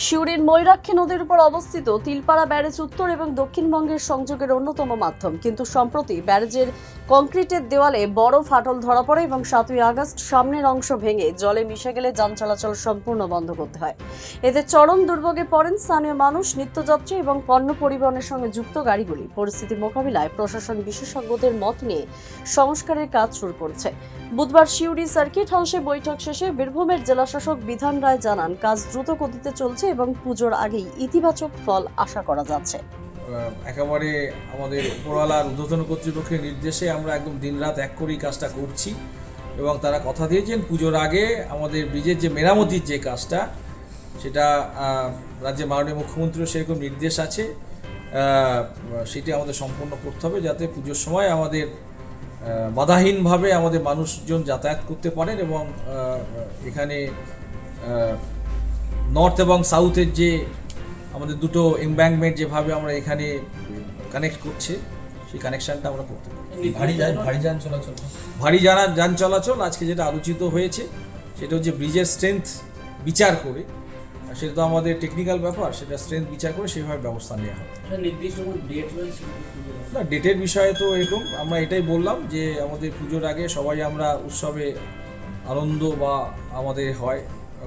সিউড়ির ময়ূরাক্ষী নদীর উপর অবস্থিত তিলপাড়া ব্যারেজ উত্তর এবং দক্ষিণবঙ্গের সংযোগের অন্যতম মাধ্যম, কিন্তু সম্প্রতি ব্যারেজের কংক্রিটের দেওয়ালে বড় ফাটল ধরা পড়ে এবং 7ই আগস্ট সামনের অংশ ভেঙে জলে মিশে গেলে যান চলাচল সম্পূর্ণ বন্ধ করতে হয়। এতে চরম দুর্ভোগে পড়েন স্থানীয় মানুষ, নিত্যযাত্রী এবং পণ্য পরিবহনের সঙ্গে যুক্ত গাড়িগুলি। পরিস্থিতি মোকাবিলায় প্রশাসন বিশেষজ্ঞদের মত নিয়ে সংস্কারের কাজ শুরু করছে। বুধবার সিউড়ি সার্কিট হাউসে বৈঠক শেষে বীরভূমের জেলাশাসক বিধান রায় জানান, কাজ দ্রুত গতিতে চলছে এবং পুজোর আগেই ইতিবাচক ফল আশা করা যাচ্ছে। একেবারে আমাদের উপরওয়ালার ঊর্ধ্বতন কর্তৃপক্ষের নির্দেশে আমরা একদম দিনরাত এক করেই কাজটা করছি এবং তারা কথা দিয়েছেন পুজোর আগে আমাদের ব্রিজের যে মেরামতির যে কাজটা, সেটা রাজ্যের মাননীয় মুখ্যমন্ত্রীর সেরকম নির্দেশ আছে, সেটি আমাদের সম্পন্ন করতে হবে যাতে পুজোর সময় আমাদের বাধাহীনভাবে আমাদের মানুষজন যাতায়াত করতে পারেন এবং এখানে নর্থ এবং সাউথের যে আমাদের দুটো এমব্যাঙ্কমেন্ট যেভাবে আমরা এখানে কানেক্ট করছে, সেই কানেকশানটা আমরা করতে পারি। ভারী যান চলাচল আজকে যেটা আলোচিত হয়েছে সেটা হচ্ছে ব্রিজের স্ট্রেংথ বিচার করে, সেটা তো আমাদের টেকনিক্যাল ব্যাপার, সেটা স্ট্রেংথ বিচার করে সেভাবে ব্যবস্থা নেওয়া হবে। না, ডেটের বিষয়ে তো এরকম আমরা এটাই বললাম যে আমাদের পুজোর আগে সবাই আমরা উৎসবে আনন্দ বা আমাদের হয়,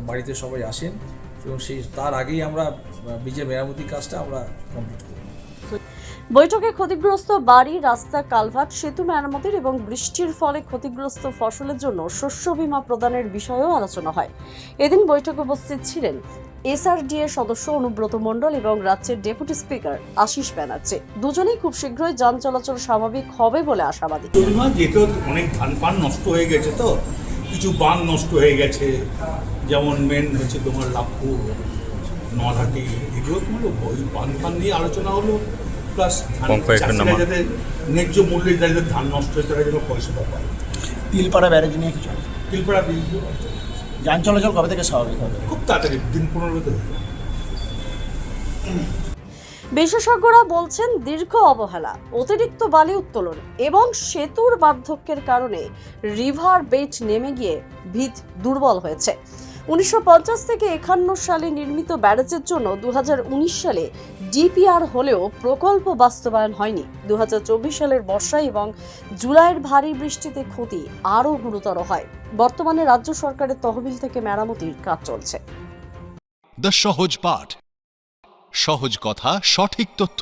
বাড়িতে সবাই আসেন এবং সেই তার আগেই আমরা ব্রিজের মেরামতি কাজটা আমরা কমপ্লিট করি। বৈঠকে ক্ষতিগ্রস্ত বাড়ি, রাস্তা, কালভার্ট, সেতু মেরামতির এবং বৃষ্টির ফলে ক্ষতিগ্রস্ত ফসলের জন্য শস্য বীমা প্রদানের বিষয়েও আলোচনা হয়। এদিন বৈঠকে উপস্থিত ছিলেন এসআরডিএ সদস্য অনুব্রত মণ্ডল এবং রাজ্যের ডেপুটি স্পিকার আশিস ব্যানার্জি। দুজনেই খুব শীঘ্রই যান চলাচল স্বাভাবিক হবে বলে আশাবাদী। অনেক ধান পান নষ্ট হয়ে গেছে, তো কিছু বাঁধ নষ্ট হয়ে গেছে, যেমন মেন হচ্ছে তোমার লাভপুর, নলহাটি, এগুলো তোমার ওই বাঁধ নিয়ে আলোচনা হলো, প্লাস যাতে ন্যায্য মূল্যে যাদের ধান নষ্ট হয়ে তারা যেন পয়সাটা পায়। তিলপাড়া ব্যারেজ নিয়ে কিছু তিলপাড়া যান চলাচল কবে থেকে স্বাভাবিক হবে? খুব তাড়াতাড়ি, দিন 15 বিশেষজ্ঞরা বলছেন, দীর্ঘ অবহেলা, অতিরিক্ত বালি উত্তোলন এবং সেতুর বার্ধক্যের কারণে রিভার বেড নেমে গিয়ে ভিত দুর্বল হয়েছে। 1950 থেকে 51 সালে নির্মিত ব্যারেজের জন্য 2019 সালে ডিপিআর হলেও প্রকল্প বাস্তবায়ন হয়নি। 2024 সালের বর্ষায় এবং জুলাইয়ের ভারী বৃষ্টিতে ক্ষতি আরও গুরুতর হয়। বর্তমানে রাজ্য সরকারের তহবিল থেকে মেরামতির কাজ চলছে। দ্য সহজ পাঠ, সহজ কথা, সঠিক তথ্য।